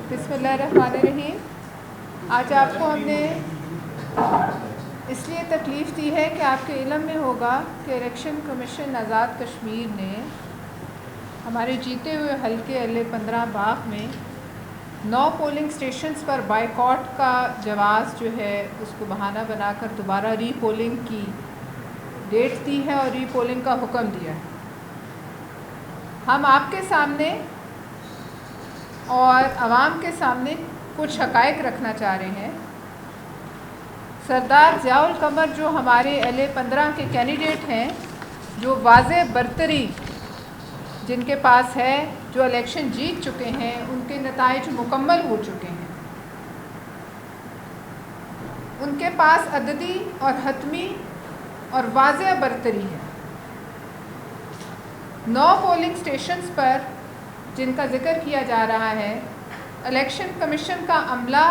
बिस्मिल्लाहिर्रहमानिर्रहीम। आज आपको हमने इसलिए तकलीफ़ दी है कि आपके इल्म में होगा कि इलेक्शन कमीशन आज़ाद कश्मीर ने हमारे जीते हुए हल्के L15 बाग में 9 पोलिंग स्टेशंस पर बाइकॉट का जवाज़ जो है उसको बहाना बनाकर दोबारा री पोलिंग की डेट दी है और री पोलिंग का हुक्म दिया है। हम आपके सामने और आवाम के सामने कुछ हक़ाइक़ रखना चाह रहे हैं। सरदार ज़ियाउल कमर जो हमारे L15 के कैंडिडेट हैं, जो वाज़े बरतरी जिनके पास है, जो इलेक्शन जीत चुके हैं, उनके नताइज मुकम्मल हो चुके हैं, उनके पास अददी और हतमी और वाज़े बरतरी है। 9 पोलिंग स्टेशंस पर जिनका ज़िक्र किया जा रहा है, इलेक्शन कमीशन का अमला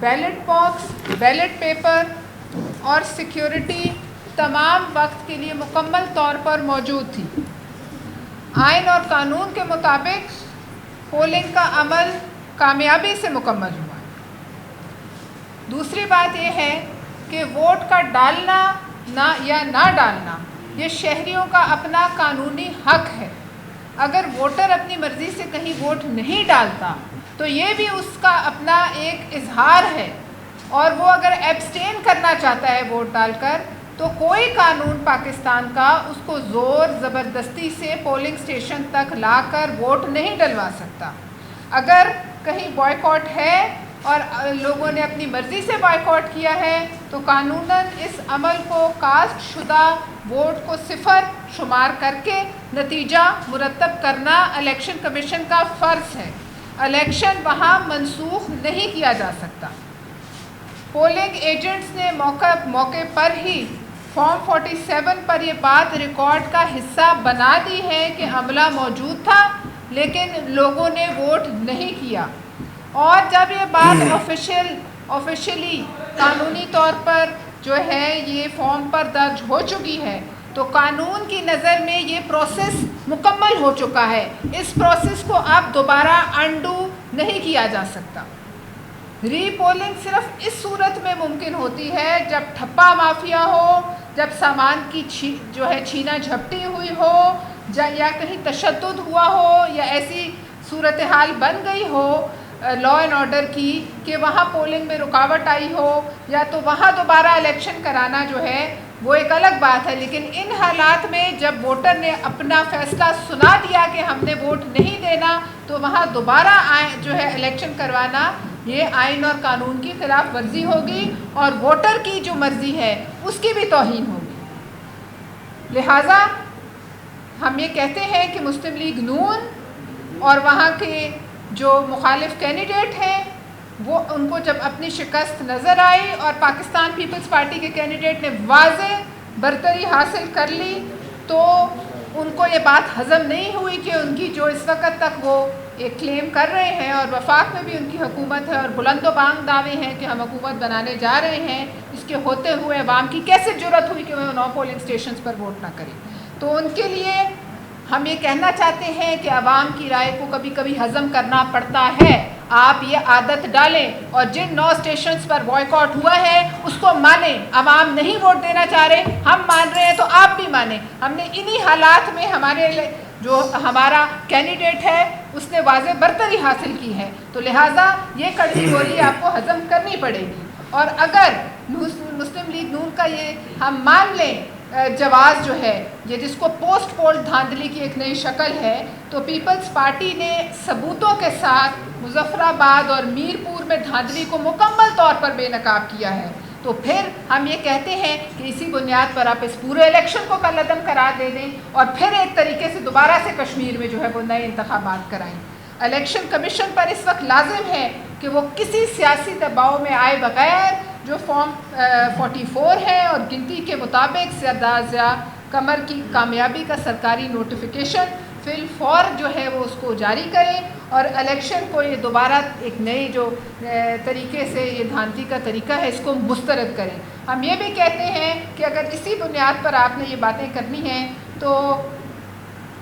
बैलेट बॉक्स, बैलेट पेपर और सिक्योरिटी तमाम वक्त के लिए मुकम्मल तौर पर मौजूद थी। आइन और कानून के मुताबिक पोलिंग का अमल कामयाबी से मुकम्मल हुआ। दूसरी बात यह है कि वोट का डालना ना डालना ये शहरियों का अपना कानूनी हक है। अगर वोटर अपनी मर्ज़ी से कहीं वोट नहीं डालता तो ये भी उसका अपना एक इजहार है, और वो अगर एब्सटेन करना चाहता है वोट डालकर, तो कोई कानून पाकिस्तान का उसको ज़ोर ज़बरदस्ती से पोलिंग स्टेशन तक लाकर वोट नहीं डलवा सकता। अगर कहीं बॉयकॉट है और लोगों ने अपनी मर्ज़ी से बॉयकॉट किया है तो कानूनन इस अमल को कास्ट शुदा वोट को सिफर शुमार करके नतीजा मुरतब करना इलेक्शन कमीशन का फ़र्ज़ है। इलेक्शन वहाँ मनसूख नहीं किया जा सकता। पोलिंग एजेंट्स ने मौके पर ही फॉर्म 47 पर ये बात रिकॉर्ड का हिस्सा बना दी है कि अमला मौजूद था लेकिन लोगों ने वोट नहीं किया। और जब ये बात ऑफिशियली कानूनी तौर पर जो है ये फॉर्म पर दर्ज हो चुकी है तो कानून की नज़र में ये प्रोसेस मुकम्मल हो चुका है। इस प्रोसेस को अब दोबारा अंडू नहीं किया जा सकता। री पोलिंग सिर्फ इस सूरत में मुमकिन होती है जब ठप्पा माफिया हो, जब सामान की छीना झपटी हुई हो, या कहीं तशद्दुद हुआ हो, या ऐसी सूरत हाल बन गई हो लॉ एंड ऑर्डर की कि वहाँ पोलिंग में रुकावट आई हो, या तो वहाँ दोबारा इलेक्शन कराना जो है वो एक अलग बात है। लेकिन इन हालात में जब वोटर ने अपना फ़ैसला सुना दिया कि हमने वोट नहीं देना, तो वहाँ दोबारा जो है इलेक्शन करवाना ये आइन और कानून की खिलाफ वर्जी होगी और वोटर की जो मर्ज़ी है उसकी भी तौहीन होगी। लिहाजा हम ये कहते हैं कि मुस्लिम लीग नून और वहाँ के जो मुखालिफ कैंडिडेट हैं वो उनको जब अपनी शिकस्त नज़र आई और पाकिस्तान पीपल्स पार्टी के कैंडिडेट ने वाज़े बरतरी हासिल कर ली, तो उनको ये बात हज़म नहीं हुई कि उनकी जो इस वक्त तक वो एक क्लेम कर रहे हैं और वफाक में भी उनकी हुकूमत है और बुलंदोबांग दावे हैं कि हम हुकूमत बनाने जा रहे हैं, इसके होते हुए अवाम की कैसे जुर्रत हुई कि वो 9 पोलिंग स्टेशन पर वोट ना करें। तो उनके लिए हम ये कहना चाहते हैं कि आवाम की राय को कभी कभी हज़म करना पड़ता है। आप ये आदत डालें और जिन 9 स्टेशंस पर बॉयकॉट हुआ है उसको मानें। आवाम नहीं वोट देना चाह रहे, हम मान रहे हैं तो आप भी मानें। हमने इन्हीं हालात में हमारा कैंडिडेट है उसने वाज़े बरतरी हासिल की है, तो लिहाजा ये कड़वी बोली आपको हज़म करनी पड़ेगी। और अगर मुस्लिम लीग नून का ये हम मान लें जवाज़ जो है ये जिसको पोस्ट पोल धांधली की एक नई शक्ल है, तो पीपल्स पार्टी ने सबूतों के साथ मुजफ्फराबाद और मीरपुर में धांधली को मुकम्मल तौर पर बेनकाब किया है। तो फिर हम ये कहते हैं कि इसी बुनियाद पर आप इस पूरे इलेक्शन को कलअदम करार दे दें और फिर एक तरीके से दोबारा से कश्मीर में जो है वो नए इंतखाबात कराएं। इलेक्शन कमीशन पर इस वक्त लाजिम है कि वो किसी सियासी दबाव में आए बगैर जो फॉर्म 44 है और गिनती के मुताबिक सरदार ज़िया कमर की कामयाबी का सरकारी नोटिफिकेशन फिल फौर जो है वो उसको जारी करें और इलेक्शन को ये दोबारा एक नए जो तरीके से ये धांधली का तरीका है इसको मुस्तरद करें। हम ये भी कहते हैं कि अगर इसी बुनियाद पर आपने ये बातें करनी हैं तो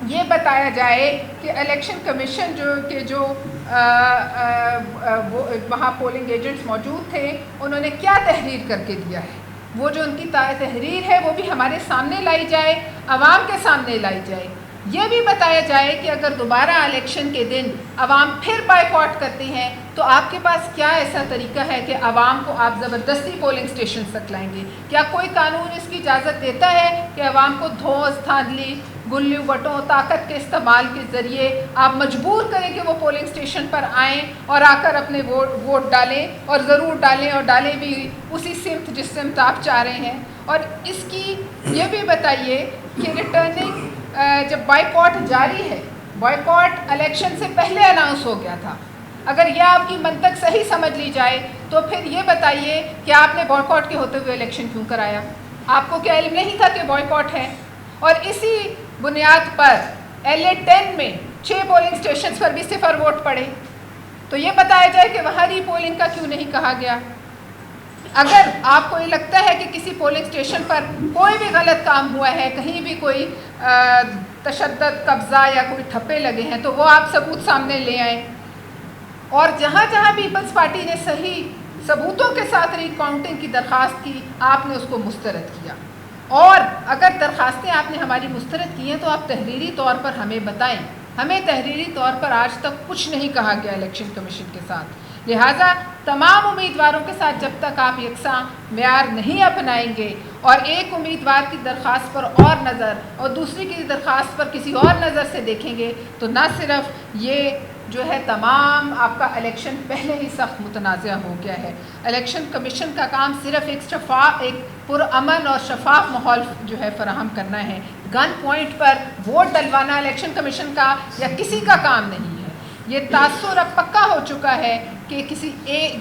ये बताया जाए कि इलेक्शन कमीशन जो وہاں پولنگ ایجنٹس موجود تھے انہوں نے کیا تحریر کر کے دیا ہے، وہ جو ان کی تحریر ہے وہ بھی ہمارے سامنے لائی جائے، عوام کے سامنے لائی جائے، یہ بھی بتایا جائے کہ اگر دوبارہ الیکشن کے دن عوام پھر بائیکاٹ کرتے ہیں تو آپ کے پاس کیا ایسا طریقہ ہے کہ عوام کو آپ زبردستی پولنگ سٹیشن تک لائیں گے؟ کیا کوئی قانون اس کی اجازت دیتا ہے کہ عوام کو دھوس دھاندلی گلیوں بٹوں طاقت کے استعمال کے ذریعے آپ مجبور کریں کہ وہ پولنگ سٹیشن پر آئیں اور آ کر اپنے ووٹ ڈالیں، اور ضرور ڈالیں، اور ڈالیں بھی اسی سمت جس سمت آپ چاہ رہے ہیں؟ اور اس کی یہ بھی بتائیے کہ ریٹرننگ جب بائیکاٹ جاری ہے، بائیکاٹ الیکشن سے پہلے اناؤنس ہو گیا تھا، اگر یہ آپ کی منطق صحیح سمجھ لی جائے تو پھر یہ بتائیے کہ آپ نے بائیکاٹ کے ہوتے ہوئے الیکشن کیوں کرایا؟ آپ کو کیا علم نہیں تھا کہ بائیکاٹ ہے؟ اور اسی بنیاد پر LA-10 میں 6 پولنگ سٹیشنز پر بھی 0 ووٹ پڑے، تو یہ بتایا جائے کہ وہاں ری پولنگ کا کیوں نہیں کہا گیا؟ اگر آپ کو یہ لگتا ہے کہ کسی پولنگ سٹیشن پر کوئی بھی غلط کام ہوا ہے، کہیں بھی کوئی تشدد قبضہ یا کوئی ٹھپے لگے ہیں، تو وہ آپ ثبوت سامنے لے آئیں، اور جہاں جہاں پیپلز پارٹی نے صحیح ثبوتوں کے ساتھ ری کاؤنٹنگ کی درخواست کی آپ نے اس کو مسترد کیا، اور اگر درخواستیں آپ نے ہماری مسترد کی ہیں تو آپ تحریری طور پر ہمیں بتائیں۔ ہمیں تحریری طور پر آج تک کچھ نہیں کہا گیا الیکشن کمیشن کے ساتھ، لہٰذا تمام امیدواروں کے ساتھ جب تک آپ یکساں معیار نہیں اپنائیں گے اور ایک امیدوار کی درخواست پر اور نظر اور دوسری کی درخواست پر کسی اور نظر سے دیکھیں گے تو نہ صرف یہ جو ہے تمام آپ کا الیکشن پہلے ہی سخت متنازع ہو گیا ہے۔ الیکشن کمیشن کا کام صرف ایک پرامن اور شفاف ماحول جو ہے فراہم کرنا ہے، گن پوائنٹ پر ووٹ ڈلوانا الیکشن کمیشن کا یا کسی کا کام نہیں ہے۔ یہ تاثر اب پکا ہو چکا ہے کہ کسی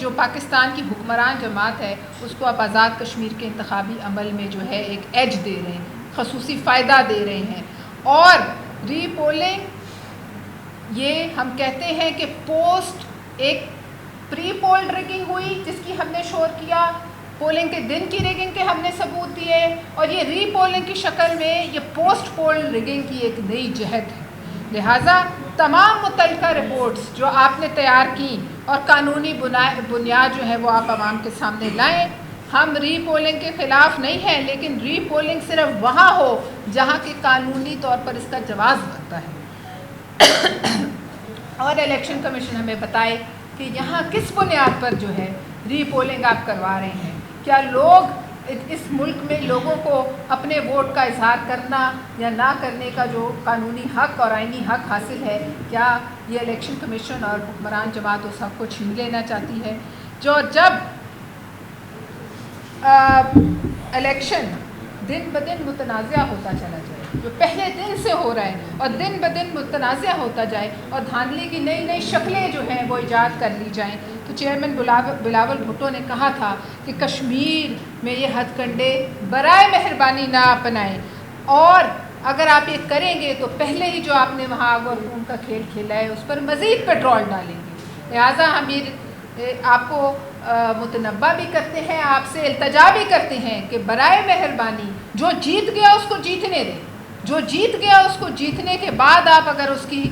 جو پاکستان کی حکمران جماعت ہے اس کو اب آزاد کشمیر کے انتخابی عمل میں جو ہے ایک ایج دے رہے ہیں، خصوصی فائدہ دے رہے ہیں، اور ری پولنگ یہ ہم کہتے ہیں کہ پوسٹ ایک پری پول ریگنگ ہوئی جس کی ہم نے شور کیا، پولنگ کے دن کی ریگنگ کے ہم نے ثبوت دیے، اور یہ ری پولنگ کی شکل میں یہ پوسٹ پول ریگنگ کی ایک نئی جہت ہے۔ لہٰذا تمام متعلقہ رپورٹس جو آپ نے تیار کی اور قانونی بنیاد جو ہے وہ آپ عوام کے سامنے لائیں۔ ہم ری پولنگ کے خلاف نہیں ہیں، لیکن ری پولنگ صرف وہاں ہو جہاں کہ قانونی طور پر اس کا جواز بنتا ہے، اور الیکشن کمیشن ہمیں بتائے کہ یہاں کس بنیاد پر جو ہے ری پولنگ آپ کروا رہے ہیں۔ کیا لوگ اس ملک میں لوگوں کو اپنے ووٹ کا اظہار کرنا یا نہ کرنے کا جو قانونی حق اور آئینی حق حاصل ہے، کیا یہ الیکشن کمیشن اور حکمران جماعت اس حق کو چھین لینا چاہتی ہے؟ جو جب الیکشن دن بدن متنازع ہوتا چلا جائے، جو پہلے دن سے ہو رہا ہے اور دن بدن متنازع ہوتا جائے اور دھاندلی کی نئی نئی شکلیں جو ہیں وہ ایجاد کر لی جائیں، تو چیئرمین بلاول بھٹو نے کہا تھا کہ کشمیر میں یہ ہتھ کنڈے برائے مہربانی نہ اپنائیں، اور اگر آپ یہ کریں گے تو پہلے ہی جو آپ نے وہاں آگ اور خون کا کھیل کھیلا ہے اس پر مزید پیٹرول ڈالیں گے۔ لہٰذا ہم یہ آپ کو متنبہ بھی کرتے ہیں، آپ سے التجا بھی کرتے ہیں کہ برائے مہربانی جو جیت گیا اس کو جیتنے دیں، جو جیت گیا اس کو جیتنے کے بعد آپ اگر اس کی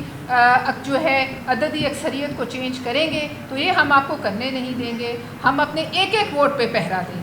جو ہے عددی اکثریت کو چینج کریں گے تو یہ ہم آپ کو کرنے نہیں دیں گے، ہم اپنے ایک ایک ووٹ پہ پہرا دیں گے۔